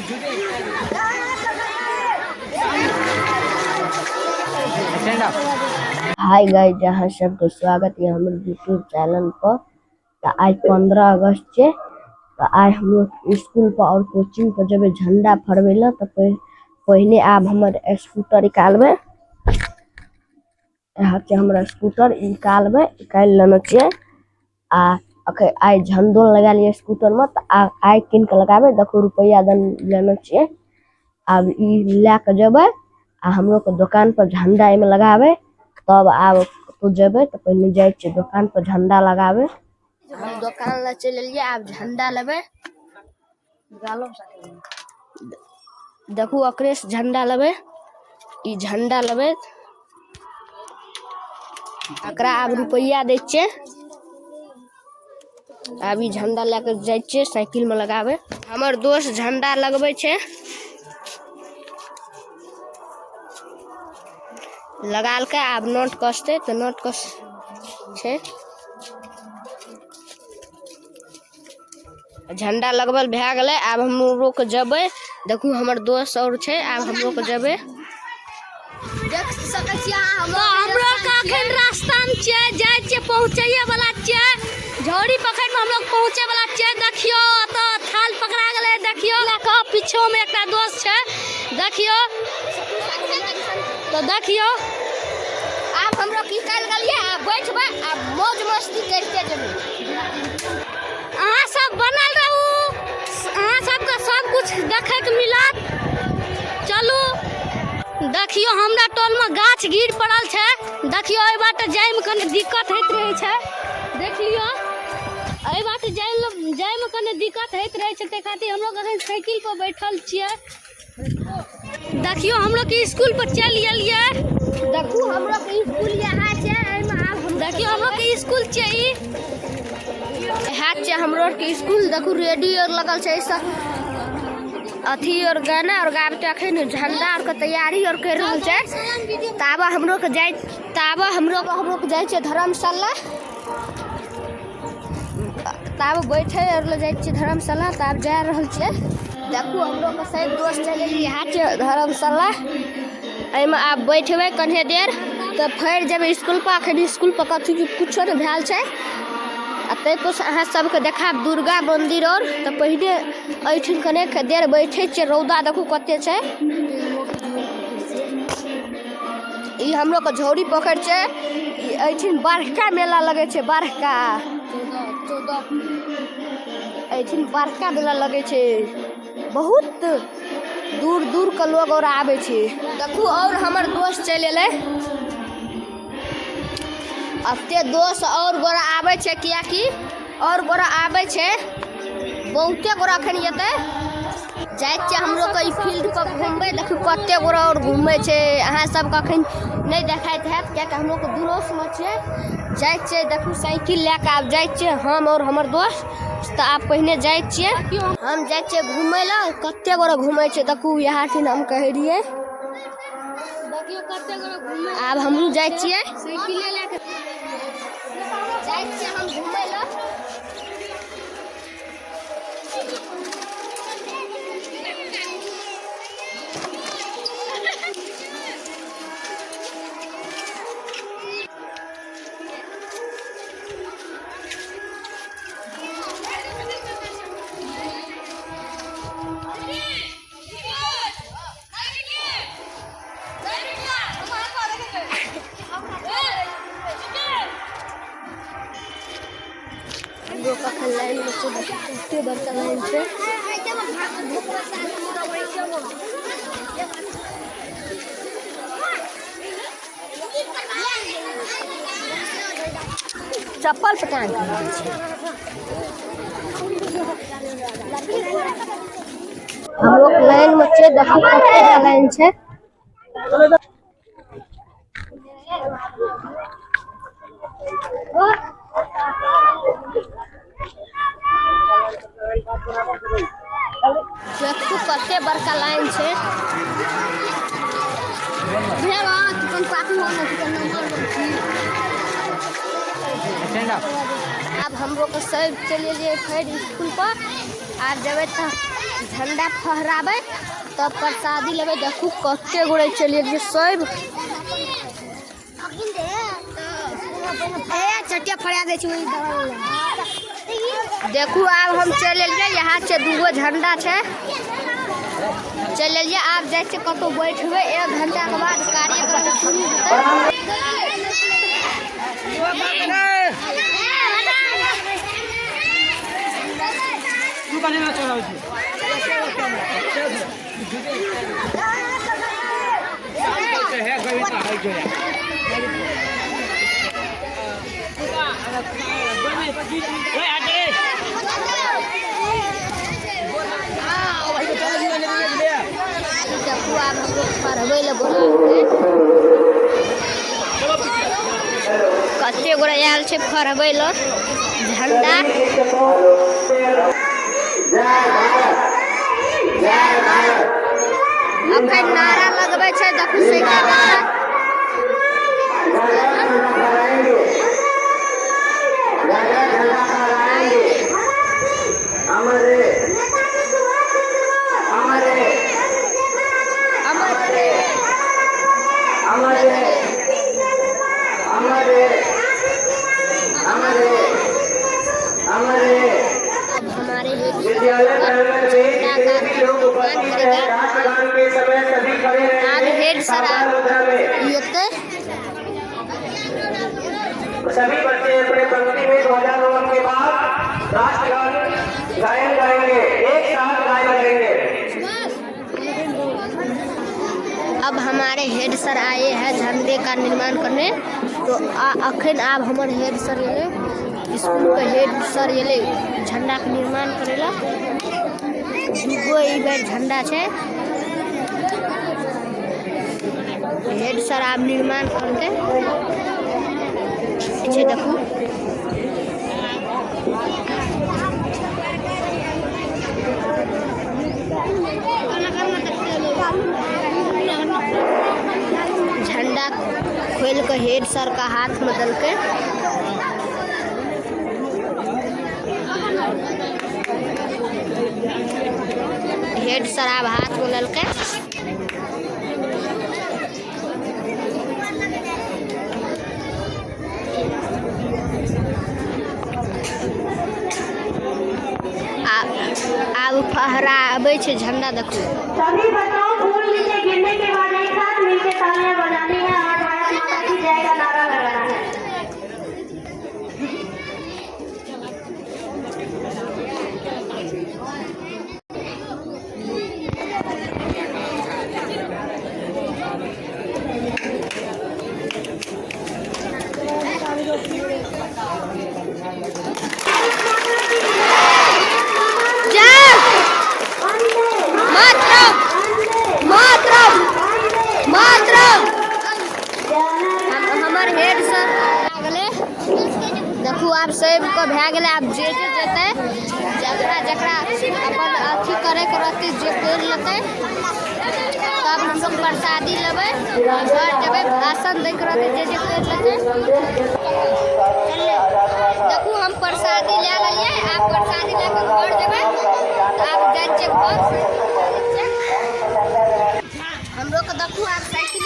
Hi guys, जहाँ सबको स्वागत है हमारे यूट्यूब चैनल पर। तो आज 15 अगस्त है। तो आज हम लोग स्कूल पर और कोचिंग पर जब झंडा फहरवेला तो पहले आप हमारे स्कूटर निकालबे। यहाँ से हमारा स्कूटर निकाल लेना चाहिए। आज झंडो लगा लिए स्कूटर में तो आइ किन के लगाबे। देखो रुपया लेना चाहिए। अब लेके जब हम लोग को दुकान पर झंडा में लगावे तब आप तो जब तो पहले जाए दुकान पर झंडा लगावे। हम दुकान ला चले लिए। आप झंडा लेबे। देखो अक्रेश झंडा लेबे। ई झंडा लेबे अकरा आप रुपया दे छे। अभी झंडा लेकर जाए छे साइकिल में लगावे। हमर दोस्त झंडा लगबे छे। लगाल के आप नोट कसते तो नोट कस छे। झंडा लगबल भे गए। अब हम लोग जबे। देखू हमर दोस्त और छे। अब हम लोग जबे देख सके छी। हमरो का अखन रास्ता में छे जाय छे पहुंचैया वाला छे। झोड़ी पकड़ में हम लोग पहुंचे वाला छे। देखियो तो थाल पकड़ा गेले। देखियो लका पीछे में एकटा दोस्त छे। देखियो तो देखियो आप हमरो की कर गलिए। आप बैठबे आप मौज मस्ती करते जबे। अहाँ सब बनल रहू। अहाँ सबके सब कुछ देखे के मिलत। चलू देखियो हमरा टोल में गाछ गिर पड़ल छे। देखियो एहि बाटे जाय में कने दिक्कत होइत रहे छे। देख लियो एहि बाटे जाय में कने दिक्कत होइत रहे छे। ते खातिर हम लोग अखन साइकिल पर बैठल छिए। देखियो हम लोग के स्कूल पर चल गेलिए। देखू हम लोग के स्कूल यहाँ छे। एमे आप हम देखियो हम लोग के स्कूल छे। ई हाथ छे हम लोग के स्कूल। देखू रेडियो और लगल छे। सब अथी और गाना और गाबते अखन झंडा और के तैयारी और कर रहल छे। ताबा हम लोग जाय छे धर्मशाला। ताब बैठे और ले जाय छे धर्मशाला। ताब जा रहल छे। देखू हम लोग के सब दोस्त चले यहाँ छे धर्मशाला। एमे आप बैठबे कन्हे देर तो फिर जब स्कूल पर। अखन स्कूल पर कथी कुछो नहीं भेल छे। अते पर अहाँ सबके देखाब दुर्गा मंदिर। और तो पहले एठिन कने देर बैठे छे। रौदा देखू कते छे। ई हम लोग के झोड़ी पकड़ छे। एठिन बड़का मेला लगे छे। बड़का एठिन बड़का मेला लगे छे। बहुत दूर दूर के लोग और आवे छे। देखू और हमर दोस्त चले ले। अते दोस्त और गोरा आवे छे। किया कि और गोरा आवे छे। बहुते गोरा अखन येते जाय छे। हम लोग के फील्ड पर घूमबे। देखू कते गोरा और घूमे छे। अहाँ सब के अखन नहीं देखाइत हैत क्या कि हम लोग के दूरोस में छे। जाय छे देखू साइकिल लेके आप जाय छे हम और हमर दोस्त। तो आप पहले जाय छिए। हम जाय छे घूमे ला। कते गोरा घूमे छे। देखू यहाँ ठिन हम कह रहिए। देखियो कते गोरा घूमे। अब हमहू जाय छिए साइकिल लेके जाय छे हम घूमे ला। लाइन में से कितने बड़का लाइन से। चप्पल पे टांग हम लोग लाइन में से। देखो कितने लाइन से। देखू कते बड़का लाइन छे। अब हम लोग सब चले जाए फिर स्कूल पर। आज जब झंडा फहराबे तब प्रसादी लेबे। देखू कते गोड़े चलिए सब चटिया फड़ा दे। देखू अब हम चल यहाँ से 2 झंडा है चल आप जैसे कतौ बैठबे 1 घंटा के बाद कार्यक्रम शुरू कते गोरा आयल छै फरबै ल झंडा। अखन नारा लगबै छै देखू से सभी बच्चे अपने पंक्ति में ध्वजारोहण के बाद राष्ट्रगान गायन करेंगे, एक साथ गायन करेंगे। अब हमारे हेड सर आए हैं झंडे का निर्माण करने। तो अखन अब हमारे हेड सर ये स्कूल के हेड सर ये झंडा का निर्माण करेला। 2 इधर झंडा है हेड सर आप निर्माण करते देखू। झंडा खोल के हेड सर का हाथ में दल के हेड सर आप हाथ में दल के अब फहराबे छै झंडा। देखू सभी बच्चों फूल नीचे गिरने के बाद एक साथ मिलकर तालियां बजानी है और भारत माता की जय का नारा लगाना है। देखू आप सबको भै गए। आप जे जेते जकरा जकरा अपन अथी करे के रहते जे पेड़ लेते तब हम लोग प्रसादी लेबै घर जेबै भाषण दे के रहते जे पेड़ लेते। देखू हम प्रसादी ले लिये। आप प्रसादी लेके घर जेबै आप जाय छै घर हम लोग को। देखू आप साइकिल